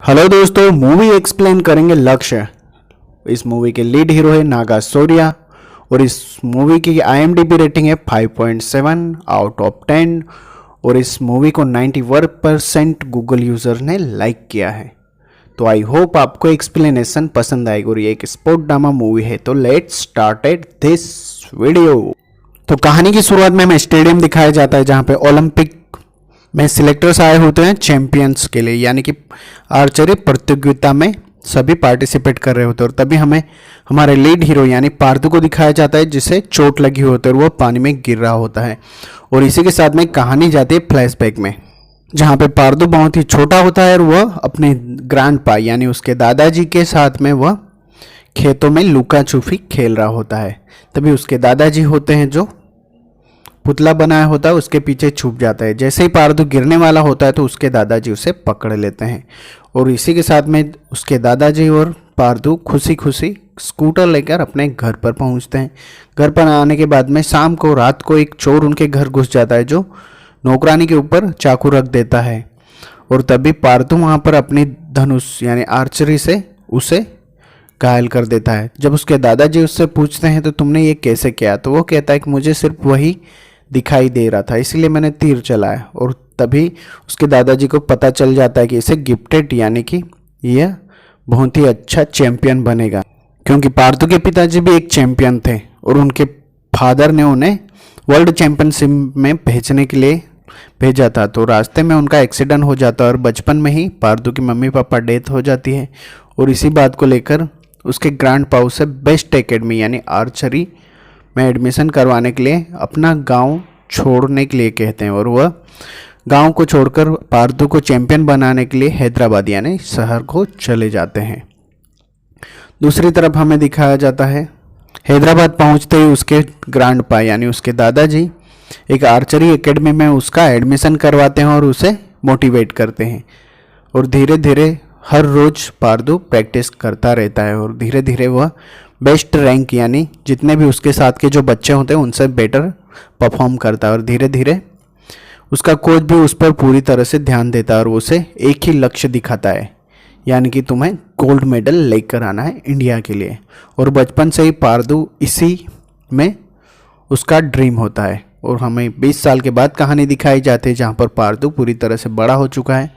Hello दोस्तों, movie explain करेंगे लक्ष्य। इस मूवी के लीड हीरो है नागा शौर्या और इस मूवी की IMDb रेटिंग है 5.7 आउट ऑफ 10 और इस मूवी को 91% गूगल यूज़र ने लाइक किया है। तो आई होप आपको एक्सप्लेनेशन पसंद आएगी और ये एक स्पोर्ट ड्रामा मूवी है। तो लेट्स स्टार्टेड दिस वीडियो। तो कहानी की शुरुआत में हमें स्टेडियम दिखाया जाता है जहाँ पे ओलंपिक में सिलेक्टर्स आए होते हैं चैंपियंस के लिए, यानी कि आर्चरी प्रतियोगिता में सभी पार्टिसिपेट कर रहे होते हैं। और तभी हमें हमारे लीड हीरो यानी पार्थु को दिखाया जाता है जिसे चोट लगी होती है और वो पानी में गिर रहा होता है। और इसी के साथ में कहानी जाती है फ्लैशबैक में, जहाँ पे पार्थु बहुत ही छोटा होता है और वह अपने ग्रैंडपा यानी उसके दादाजी के साथ में वह खेतों में लुका छुपी खेल रहा होता है। तभी उसके दादाजी होते हैं जो पुतला बनाया होता है उसके पीछे छुप जाता है। जैसे ही पार्थु गिरने वाला होता है तो उसके दादाजी उसे पकड़ लेते हैं और इसी के साथ में उसके दादाजी और पार्थु खुशी खुशी स्कूटर लेकर अपने घर पर पहुंचते हैं। घर पर आने के बाद में शाम को रात को एक चोर उनके घर घुस जाता है जो नौकरानी के ऊपर चाकू रख देता है और तभी पार्थु वहां पर अपनी धनुष यानी आर्चरी से उसे घायल कर देता है। जब उसके दादाजी उससे पूछते हैं तो तुमने ये कैसे किया, तो वो कहता है कि मुझे सिर्फ वही दिखाई दे रहा था इसलिए मैंने तीर चलाया। और तभी उसके दादाजी को पता चल जाता है कि इसे गिफ्टेड यानी कि यह बहुत ही अच्छा चैंपियन बनेगा, क्योंकि पार्थु के पिताजी भी एक चैंपियन थे और उनके फादर ने उन्हें वर्ल्ड चैंपियनशिप में भेजने के लिए भेजा था। तो रास्ते में उनका एक्सीडेंट हो जाता है और बचपन में ही पार्थु की मम्मी पापा डेथ हो जाती है। और इसी बात को लेकर उसके ग्रैंडपा उसे बेस्ट एकेडमी यानी आर्चरी में एडमिशन करवाने के लिए अपना गांव छोड़ने के लिए कहते हैं और वह गांव को छोड़कर पार्थु को चैंपियन बनाने के लिए हैदराबाद यानी शहर को चले जाते हैं। दूसरी तरफ हमें दिखाया जाता है हैदराबाद पहुंचते ही उसके ग्रैंडपा यानी उसके दादाजी एक आर्चरी एकेडमी में उसका एडमिशन करवाते हैं और उसे मोटिवेट करते हैं। और धीरे धीरे हर रोज पार्थु प्रैक्टिस करता रहता है और धीरे धीरे वह बेस्ट रैंक यानी जितने भी उसके साथ के जो बच्चे होते हैं उनसे बेटर परफॉर्म करता है। और धीरे धीरे उसका कोच भी उस पर पूरी तरह से ध्यान देता है और उसे एक ही लक्ष्य दिखाता है, यानी कि तुम्हें गोल्ड मेडल लेकर आना है इंडिया के लिए। और बचपन से ही पार्थु इसी में उसका ड्रीम होता है। और हमें 20 साल के बाद कहानी दिखाई जाती है जहाँ पर पार्थु पूरी तरह से बड़ा हो चुका है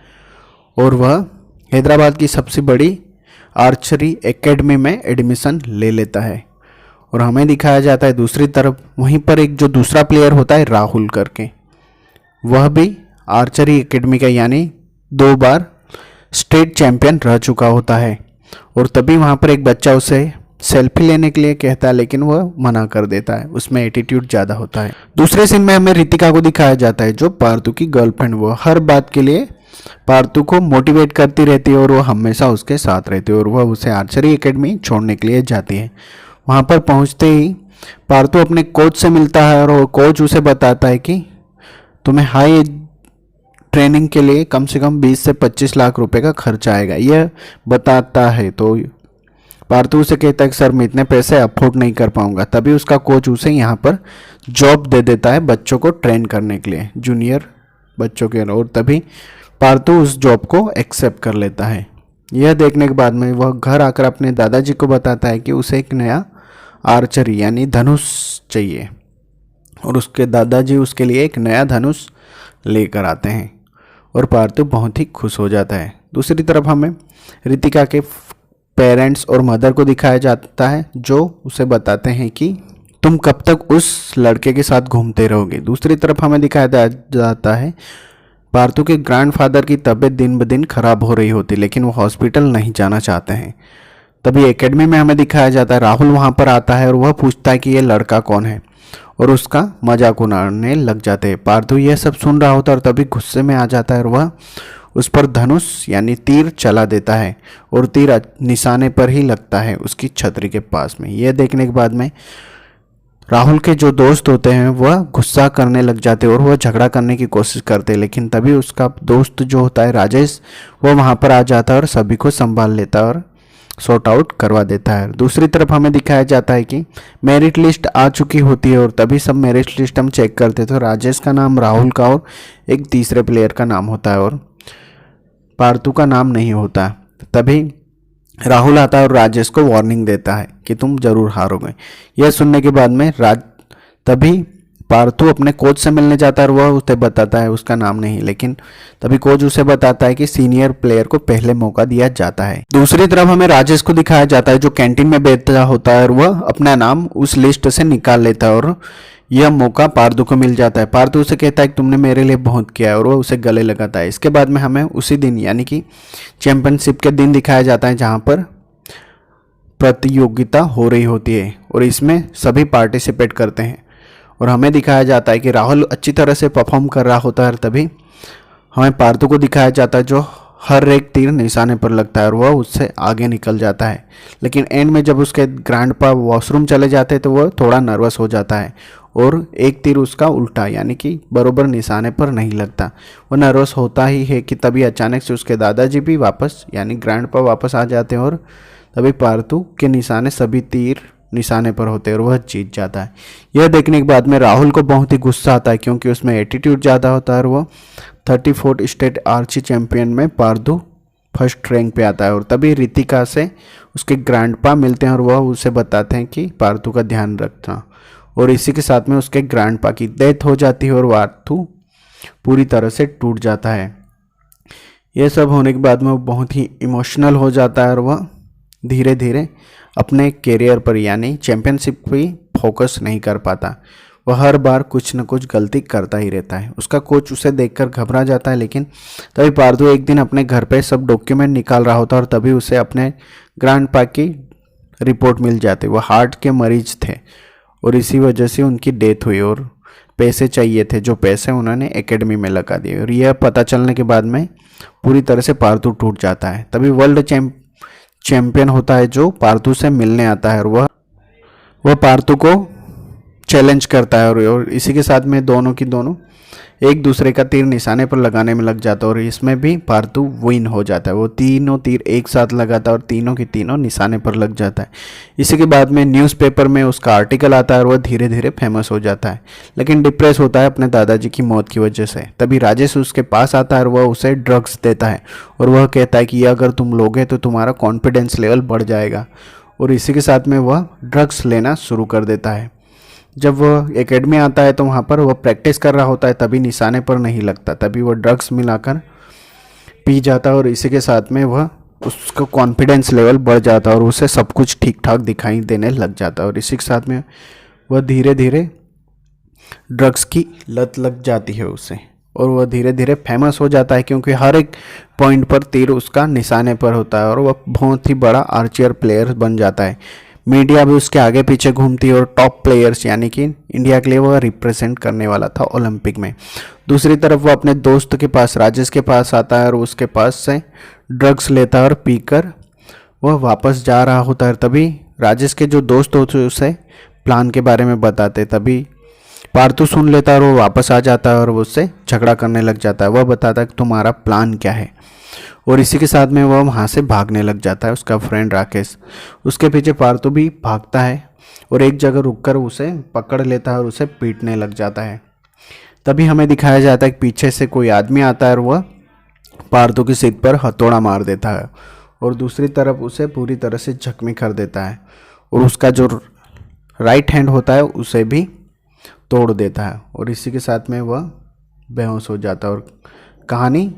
और वह हैदराबाद की सबसे बड़ी आर्चरी एकेडमी में एडमिशन ले लेता है। और हमें दिखाया जाता है दूसरी तरफ वहीं पर एक जो दूसरा प्लेयर होता है राहुल करके, वह भी आर्चरी एकेडमी का यानी 2 बार स्टेट चैंपियन रह चुका होता है। और तभी वहाँ पर एक बच्चा उसे सेल्फी लेने के लिए कहता है लेकिन वह मना कर देता है, उसमें एटीट्यूड ज़्यादा होता है। दूसरे सीन में हमें रितिका को दिखाया जाता है जो पार्थु की गर्लफ्रेंड, वह हर बात के लिए पार्थु को मोटिवेट करती रहती है और वह हमेशा उसके साथ रहती है और वह उसे आर्चरी एकेडमी छोड़ने के लिए जाती है। वहाँ पर पहुँचते ही पार्थु अपने कोच से मिलता है और वो कोच उसे बताता है कि तुम्हें हाई ट्रेनिंग के लिए कम से कम 20 से 25 लाख रुपए का खर्च आएगा, यह बताता है। तो पार्थु उसे कहता है कि सर मैं इतने पैसे अफोर्ड नहीं कर पाऊंगा। तभी उसका कोच उसे यहाँ पर जॉब दे देता है बच्चों को ट्रेन करने के लिए, जूनियर बच्चों के। और तभी पार्थु उस जॉब को एक्सेप्ट कर लेता है। यह देखने के बाद में वह घर आकर अपने दादाजी को बताता है कि उसे एक नया आर्चरी यानी धनुष चाहिए और उसके दादाजी उसके लिए एक नया धनुष लेकर आते हैं और पार्थु बहुत ही खुश हो जाता है। दूसरी तरफ हमें रितिका के पेरेंट्स और मदर को दिखाया जाता है जो उसे बताते हैं कि तुम कब तक उस लड़के के साथ घूमते रहोगे। दूसरी तरफ हमें दिखाया जाता है पार्थु के ग्रैंडफादर की तबीयत दिन ब दिन खराब हो रही होती लेकिन वो हॉस्पिटल नहीं जाना चाहते हैं। तभी एकेडमी में हमें दिखाया जाता है राहुल वहाँ पर आता है और वह पूछता है कि ये लड़का कौन है और उसका मजाक उड़ाने लग जाते हैं। पार्थु यह सब सुन रहा होता है और तभी गुस्से में आ जाता है और वह उस पर धनुष यानी तीर चला देता है और तीर निशाने पर ही लगता है उसकी छतरी के पास में। यह देखने के बाद में राहुल के जो दोस्त होते हैं वह गुस्सा करने लग जाते हैं और वह झगड़ा करने की कोशिश करते हैं, लेकिन तभी उसका दोस्त जो होता है राजेश वह वहाँ पर आ जाता है और सभी को संभाल लेता है और सॉर्ट आउट करवा देता है। दूसरी तरफ हमें दिखाया जाता है कि मेरिट लिस्ट आ चुकी होती है और तभी सब मेरिट लिस्ट हम चेक करते थे। राजेश का नाम, राहुल का और एक तीसरे प्लेयर का नाम होता है और पार्थू का नाम नहीं होता। तभी राहुल आता है और राजेश को वार्निंग देता है कि तुम जरूर हारोगे। यह सुनने के बाद में तभी पार्थू अपने कोच से मिलने जाता है और वह उसे बताता है उसका नाम नहीं, लेकिन तभी कोच उसे बताता है कि सीनियर प्लेयर को पहले मौका दिया जाता है। दूसरी तरफ हमें राजेश को दिखाया जाता है जो कैंटीन में बैठा होता है और वह अपना नाम उस लिस्ट से निकाल लेता है और यह मौका पार्थू को मिल जाता है। पार्थू उसे कहता है कि तुमने मेरे लिए बहुत किया है और वह उसे गले लगाता है। इसके बाद में हमें उसी दिन यानी कि चैंपियनशिप के दिन दिखाया जाता है जहां पर प्रतियोगिता हो रही होती है और इसमें सभी पार्टिसिपेट करते हैं और हमें दिखाया जाता है कि राहुल अच्छी तरह से परफॉर्म कर रहा होता है। तभी हमें पार्थू को दिखाया जाता है जो हर एक तीर निशाने पर लगता है और वह उससे आगे निकल जाता है, लेकिन एंड में जब उसके ग्रैंडपा वॉशरूम चले जाते हैं तो वह थोड़ा नर्वस हो जाता है और एक तीर उसका उल्टा यानी कि बरोबर निशाने पर नहीं लगता। वह नर्वस होता ही है कि तभी अचानक से उसके दादाजी भी वापस यानी ग्रैंडपा वापस आ जाते हैं और तभी पार्थू के निशाने सभी तीर निशाने पर होते हैं और वह जीत जाता है। यह देखने के बाद में राहुल को बहुत ही गुस्सा आता है क्योंकि उसमें एटीट्यूड ज़्यादा होता है और वह 34th स्टेट आर्ची चैंपियन में पार्थू फर्स्ट रैंक पे आता है और तभी रितिका से उसके ग्रैंडपा मिलते हैं और वह उसे बताते हैं कि पार्थू का ध्यान रखना और इसी के साथ में उसके ग्रैंडपा की डेथ हो जाती है और पार्थू पूरी तरह से टूट जाता है। यह सब होने के बाद में वो बहुत ही इमोशनल हो जाता है और वह धीरे धीरे अपने कैरियर पर यानी चैंपियनशिप पे फोकस नहीं कर पाता। वह हर बार कुछ न कुछ गलती करता ही रहता है। उसका कोच उसे देखकर घबरा जाता है, लेकिन तभी पार्थू एक दिन अपने घर पे सब डॉक्यूमेंट निकाल रहा होता है और तभी उसे अपने ग्रैंडपा की रिपोर्ट मिल जाती। वह हार्ट के मरीज थे और इसी वजह से उनकी डेथ हुई और पैसे चाहिए थे, जो पैसे उन्होंने एकेडमी में लगा दिए और यह पता चलने के बाद में पूरी तरह से पार्थू टूट जाता है। तभी वर्ल्ड चैंपियन होता है जो पार्थू से मिलने आता है और वह पार्थू को चैलेंज करता है और इसी के साथ में दोनों एक दूसरे का तीर निशाने पर लगाने में लग जाता है और इसमें भी पार्थू विन हो जाता है। वो तीनों तीर एक साथ लगाता है और तीनों की तीनों निशाने पर लग जाता है। इसी के बाद में न्यूज़पेपर में उसका आर्टिकल आता है और वह धीरे धीरे फेमस हो जाता है, लेकिन डिप्रेस होता है अपने दादाजी की मौत की वजह से। तभी राजेश उसके पास आता है और वह उसे ड्रग्स देता है और वह कहता है कि ये अगर तुम लोगे तो तुम्हारा कॉन्फिडेंस लेवल बढ़ जाएगा और इसी के साथ में वह ड्रग्स लेना शुरू कर देता है। जब वह एकेडमी आता है तो वहाँ पर वह प्रैक्टिस कर रहा होता है, तभी निशाने पर नहीं लगता। तभी वह ड्रग्स मिलाकर पी जाता है और इसी के साथ में वह उसका कॉन्फिडेंस लेवल बढ़ जाता है और उसे सब कुछ ठीक ठाक दिखाई देने लग जाता है और इसी के साथ में वह धीरे धीरे ड्रग्स की लत लग जाती है उसे और वह धीरे धीरे फेमस हो जाता है क्योंकि हर एक पॉइंट पर तीर उसका निशाने पर होता है और वह बहुत ही बड़ा आर्चर प्लेयर बन जाता है। मीडिया भी उसके आगे पीछे घूमती है और टॉप प्लेयर्स यानी कि इंडिया के लिए वह रिप्रेजेंट करने वाला था ओलंपिक में। दूसरी तरफ वो अपने दोस्त के पास राजेश के पास आता है और उसके पास से ड्रग्स लेता है और पीकर वह वापस जा रहा होता है। तभी राजेश के जो दोस्त होते हैं उसे प्लान के बारे में बताते, तभी पार्थू सुन लेता है और वो वापस आ जाता है और वो उससे झगड़ा करने लग जाता है। वह बताता है कि तुम्हारा प्लान क्या है और इसी के साथ में वह वहाँ से भागने लग जाता है उसका फ्रेंड राकेश। उसके पीछे पार्थू भी भागता है और एक जगह रुककर उसे पकड़ लेता है और उसे पीटने लग जाता है। तभी हमें दिखाया जाता है कि पीछे से कोई आदमी आता है और वह पार्थू की सीट पर हथौड़ा मार देता है और दूसरी तरफ उसे पूरी तरह से जख्मी कर देता है और उसका जो राइट हैंड होता है उसे भी तोड़ देता है और इसी के साथ में वह बेहोश हो जाता है और कहानी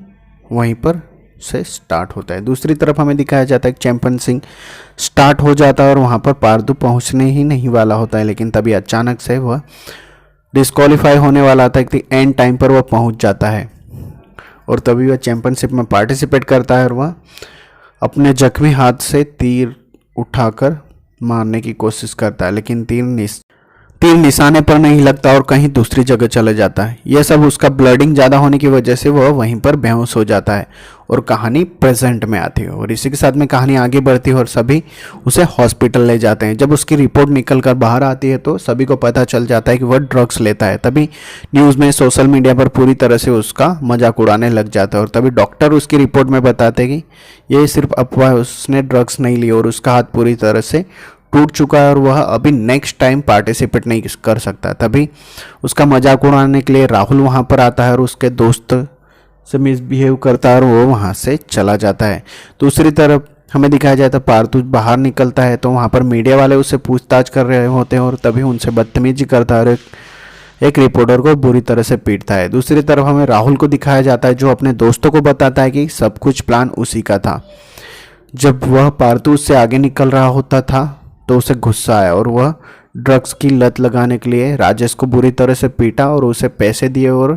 वहीं पर से स्टार्ट होता है। दूसरी तरफ हमें दिखाया जाता है कि चैंपियनशिप स्टार्ट हो जाता है और वहाँ पर पार्थू पहुँचने ही नहीं वाला होता है, लेकिन तभी अचानक से वह डिस्क्वालीफाई होने वाला था कि एंड टाइम पर वह पहुँच जाता है और तभी वह चैंपियनशिप में पार्टिसिपेट करता है और वह अपने जख्मी हाथ से तीर उठाकर मारने की कोशिश करता है, लेकिन तीर निशाने पर नहीं लगता और कहीं दूसरी जगह चले जाता है। यह सब उसका ब्लडिंग ज़्यादा होने की वजह से वह वहीं पर बेहोश हो जाता है और कहानी प्रेजेंट में आती है और इसी के साथ में कहानी आगे बढ़ती है और सभी उसे हॉस्पिटल ले जाते हैं। जब उसकी रिपोर्ट निकल कर बाहर आती है तो सभी को पता चल जाता है कि वह ड्रग्स लेता है। तभी न्यूज़ में सोशल मीडिया पर पूरी तरह से उसका मजाक उड़ाने लग जाता है और तभी डॉक्टर उसकी रिपोर्ट में बताते हैं कि ये सिर्फ अफवाह, उसने ड्रग्स नहीं ली और उसका हाथ पूरी तरह से टूट चुका है और वह अभी नेक्स्ट टाइम पार्टिसिपेट नहीं कर सकता। तभी उसका मजाक उड़ाने के लिए राहुल वहाँ पर आता है और उसके दोस्त से मिसबिहेव करता है और वो वहाँ से चला जाता है। दूसरी तरफ हमें दिखाया जाता है पार्थू बाहर निकलता है तो वहाँ पर मीडिया वाले उससे पूछताछ कर रहे होते हैं और तभी उनसे बदतमीजी करता है और एक रिपोर्टर को बुरी तरह से पीटता है। दूसरी तरफ हमें राहुल को दिखाया जाता है जो अपने दोस्तों को बताता है कि सब कुछ प्लान उसी का था। जब वह पार्थू उससे आगे निकल रहा होता था तो उसे गुस्सा आया और वह ड्रग्स की लत लगाने के लिए राजेश को बुरी तरह से पीटा और उसे पैसे दिए और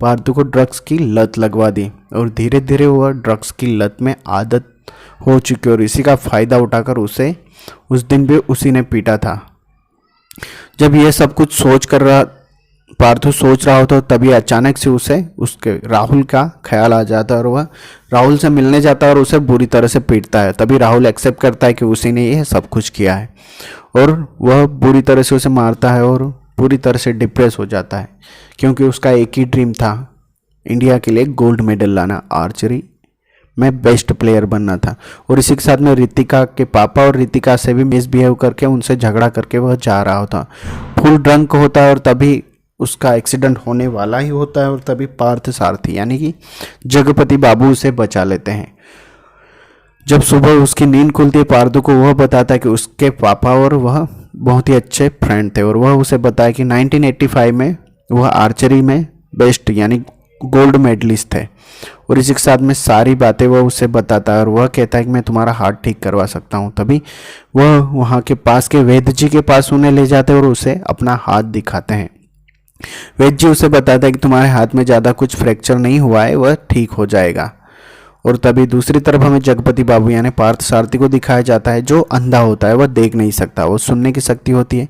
पार्थू को ड्रग्स की लत लगवा दी और धीरे धीरे वह ड्रग्स की लत में आदत हो चुकी और इसी का फ़ायदा उठाकर उसे उस दिन भी उसी ने पीटा था। जब यह सब कुछ पार्थू सोच रहा होता तभी अचानक से उसे उसके राहुल का ख्याल आ जाता है और वह राहुल से मिलने जाता है और उसे बुरी तरह से पीटता है। तभी राहुल एक्सेप्ट करता है कि उसी ने यह सब कुछ किया है और वह बुरी तरह से उसे मारता है और पूरी तरह से डिप्रेस हो जाता है क्योंकि उसका एक ही ड्रीम था, इंडिया के लिए गोल्ड मेडल लाना, आर्चरी में बेस्ट प्लेयर बनना था। और इसी के साथ में रितिका के पापा और रितिका से भी मिसबिहेव करके उनसे झगड़ा करके वह जा रहा होता, फुल ड्रंक होता है और तभी उसका एक्सीडेंट होने वाला ही होता है और तभी पार्थ सारथी यानी कि जगपति बाबू उसे बचा लेते हैं। जब सुबह उसकी नींद खुलती है पार्थू को वह बताता है कि उसके पापा और वह बहुत ही अच्छे फ्रेंड थे और वह उसे बताया कि 1985 में वह आर्चरी में बेस्ट यानी गोल्ड मेडलिस्ट थे और इसी के साथ में सारी बातें वह उसे बताता है और वह कहता है कि मैं तुम्हारा हार्ट ठीक करवा सकता हूँ। तभी वह वहाँ के पास के वैद्य जी के पास उन्हें ले जाते हैं और उसे अपना हाथ दिखाते हैं। वैद्य जी उसे बताता है कि तुम्हारे हाथ में ज़्यादा कुछ फ्रैक्चर नहीं हुआ है, वह ठीक हो जाएगा। और तभी दूसरी तरफ हमें जगपति बाबू यानी पार्थ सारथी को दिखाया जाता है जो अंधा होता है, वह देख नहीं सकता, वो सुनने की शक्ति होती है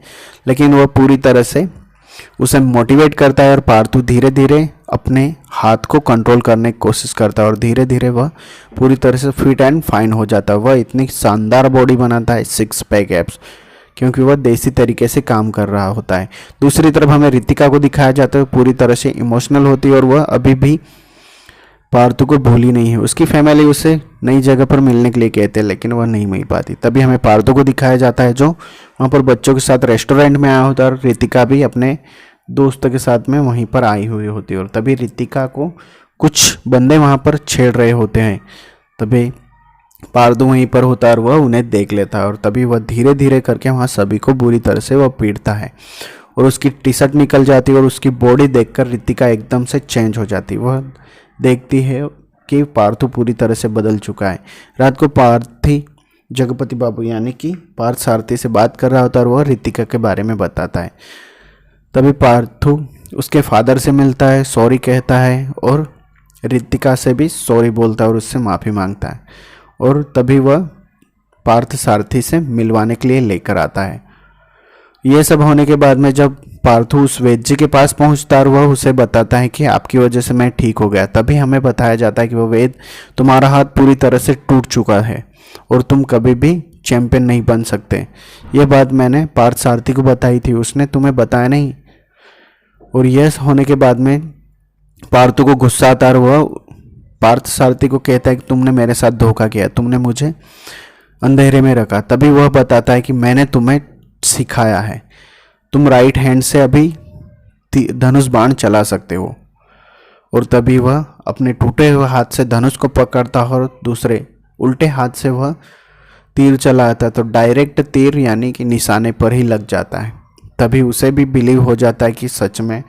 लेकिन वह पूरी तरह से उसे मोटिवेट करता है और पार्थू धीरे धीरे अपने हाथ को कंट्रोल करने की कोशिश करता है और धीरे धीरे वह पूरी तरह से फिट एंड फाइन हो जाता है। वह इतनी शानदार बॉडी बनाता है, 6 पैक एब्स, क्योंकि वह देसी तरीके से काम कर रहा होता है। दूसरी तरफ हमें रितिका को दिखाया जाता है पूरी तरह से इमोशनल होती है और वह अभी भी पार्थू को भूली नहीं है। उसकी फैमिली उसे नई जगह पर मिलने के लिए कहते हैं लेकिन वह नहीं मिल पाती। तभी हमें पार्थू को दिखाया जाता है जो वहाँ पर बच्चों के साथ रेस्टोरेंट में आया होता है और रितिका भी अपने दोस्त के साथ में वहीं पर आई हुई होती है और तभी रितिका को कुछ बंदे वहाँ पर छेड़ रहे होते हैं। तभी पार्थू वहीं पर होता है और वह उन्हें देख लेता है और तभी वह धीरे धीरे करके वहाँ सभी को बुरी तरह से वह पीटता है और उसकी टी शर्ट निकल जाती है और उसकी बॉडी देखकर रितिका एकदम से चेंज हो जाती है। वह देखती है कि पार्थू पूरी तरह से बदल चुका है। रात को पार्थी जगपति बाबू यानी कि पार्थ सारथी से बात कर रहा होता है और वह रितिका के बारे में बताता है। तभी पार्थू उसके फादर से मिलता है, सॉरी कहता है और रितिका से भी सॉरी बोलता है और उससे माफ़ी मांगता है और तभी वह पार्थ सारथी से मिलवाने के लिए लेकर आता है। यह सब होने के बाद में जब पार्थू उस वैद्य जी के पास पहुंचता है वह उसे बताता है कि आपकी वजह से मैं ठीक हो गया। तभी हमें बताया जाता है कि वह वैद्य तुम्हारा हाथ पूरी तरह से टूट चुका है और तुम कभी भी चैंपियन नहीं बन सकते। यह बात मैंने पार्थ सारथी को बताई थी, उसने तुम्हें बताया नहीं। और यह होने के बाद में पार्थू को गुस्सा आता है और वह पार्थ सारथी को कहता है कि तुमने मेरे साथ धोखा किया, तुमने मुझे अंधेरे में रखा। तभी वह बताता है कि मैंने तुम्हें सिखाया है, तुम राइट हैंड से अभी धनुष बाण चला सकते हो। और तभी वह अपने टूटे हुए हाथ से धनुष को पकड़ता है और दूसरे उल्टे हाथ से वह तीर चलाता है तो डायरेक्ट तीर यानी कि निशाने पर ही लग जाता है। तभी उसे भी बिलीव हो जाता है कि सच में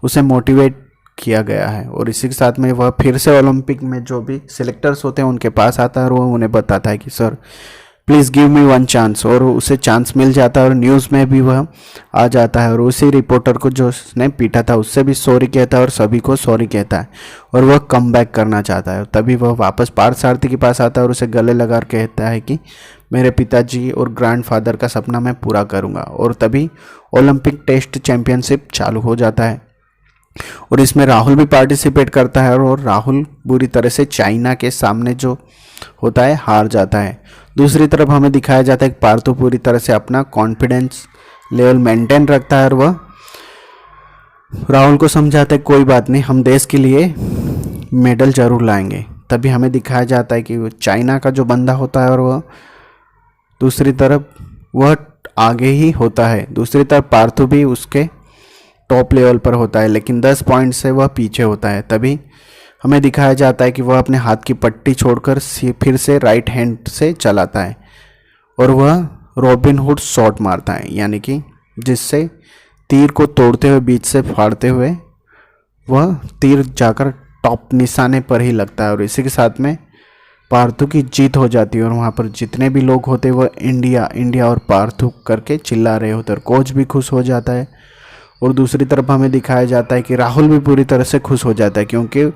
उसे मोटिवेट किया गया है और इसी के साथ में वह फिर से ओलंपिक में जो भी सिलेक्टर्स होते हैं उनके पास आता है और वह उन्हें बताता है कि sir please give me 1 chance. और उसे चांस मिल जाता है और न्यूज़ में भी वह आ जाता है और उसी रिपोर्टर को जो उसने पीटा था उससे भी सॉरी कहता है और सभी को सॉरी कहता है और वह कम बैक करना चाहता है। तभी वह वापस पार्थ सारथी के पास आता है और उसे गले लगा कहता है कि मेरे पिताजी और ग्रैंडफादर का सपना मैं पूरा करूँगा। और तभी ओलंपिक टेस्ट चैंपियनशिप चालू हो जाता है और इसमें राहुल भी पार्टिसिपेट करता है और राहुल बुरी तरह से चाइना के सामने जो होता है हार जाता है। दूसरी तरफ हमें दिखाया जाता है कि पार्थू पूरी तरह से अपना कॉन्फिडेंस लेवल मेंटेन रखता है और वह राहुल को समझाता है कोई बात नहीं, हम देश के लिए मेडल जरूर लाएंगे। तभी हमें दिखाया जाता है कि वो चाइना का जो बंदा होता है और वह दूसरी तरफ वह आगे ही होता है। दूसरी तरफ पार्थू भी उसके टॉप लेवल पर होता है लेकिन 10 पॉइंट से वह पीछे होता है। तभी हमें दिखाया जाता है कि वह अपने हाथ की पट्टी छोड़कर फिर से राइट हैंड से चलाता है और वह रॉबिन हुड शॉट मारता है, यानी कि जिससे तीर को तोड़ते हुए बीच से फाड़ते हुए वह तीर जाकर टॉप निशाने पर ही लगता है और इसी के साथ में पार्थू की जीत हो जाती है और वहाँ पर जितने भी लोग होते वह इंडिया इंडिया और पार्थू करके चिल्ला रहे होते और कोच भी खुश हो जाता है। और दूसरी तरफ हमें दिखाया जाता है कि राहुल भी पूरी तरह से खुश हो जाता है क्योंकि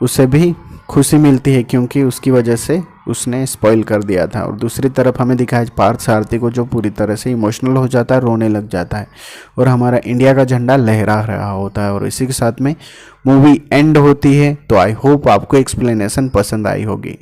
उसे भी खुशी मिलती है क्योंकि उसकी वजह से उसने स्पॉइल कर दिया था। और दूसरी तरफ हमें दिखाया पार्थ सारथी को जो पूरी तरह से इमोशनल हो जाता है, रोने लग जाता है और हमारा इंडिया का झंडा लहरा रहा होता है और इसी के साथ में मूवी एंड होती है। तो आई होप आपको एक्सप्लेनेशन पसंद आई होगी।